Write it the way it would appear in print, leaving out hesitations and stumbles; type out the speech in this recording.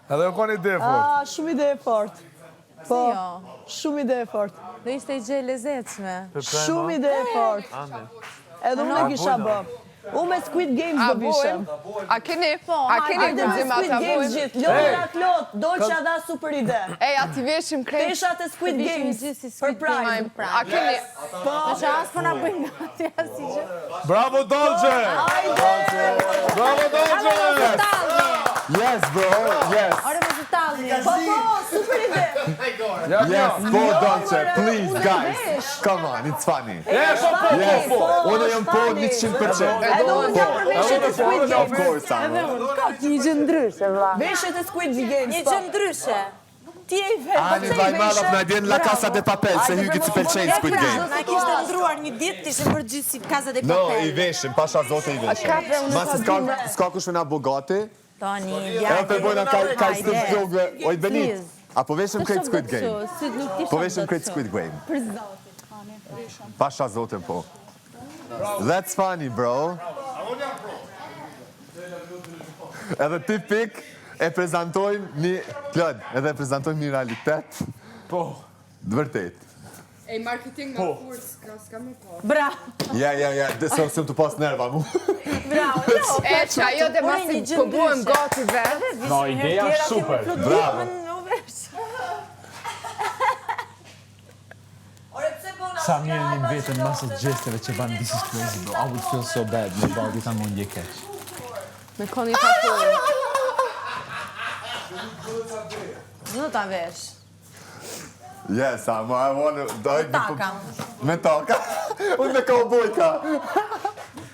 Edhe u koni ide fort. Shumë ide fort. Po, shumë ide fort. Do ishte i gjë e lezetshme. Shumë ide fort. Edhe unë e kisha bë. Unë me Squid Games do bishëm. A keni Hajde me Squid Games gjithë. Lodrat lot, Dolqa dha super ide. Ej, ati veshim krejt. Peshat e Squid Games. Për Prime. A keni... Në që asë për nga bëjnë gati asë i gjë. Bravo, Dolce! Bravo, Dolce! Yes, bro, yes. Ore me të talni. Po, super ide. Yes, go Dolce, please, guys. Come on, it's funny. Yes, unë jam po 100%. Edhe unë jam për veshjet e Squid Games. Of course, Amo. Ka një gjë ndryshe, vla. Veshjet e Squid Games, Një po. gjë ndryshe. Ti e i vetë, Ani vaj madhaf na djen La Casa de Papel, se hygi të pëlqejnë Squid Game. Na kishte ndruar një ditë të ishim përgjithë si Casa de No, Papel. i veshim, pasha zote i veshim. Masi s'ka kush me na bogati, Toni, edhe të bojna kaj së të vlogë, oj Benit, apo veshim krejt Squid Game. Po veshim krejt Squid Game. Pasha zote po. That's funny, bro. Edhe tipik e prezentojmë një, Klod, edhe e prezentojmë një realitet. Po. Dëvërtet. Ej, marketing nga kurs, s'ka me po. Bravo. Ja, se sëm të pas nerva mu. Bravo. E, që ajo dhe masi po buëm gati vetë. No, ideja është super. Bravo. Sa mirë një vetën masë gjesteve që banë this is crazy, bro. I would feel so bad me bërë dita mund je keq. Me koni ka pojë. Në ta vesh. Yes, I wanna... Taka. Me taka. Unë me kaubojka.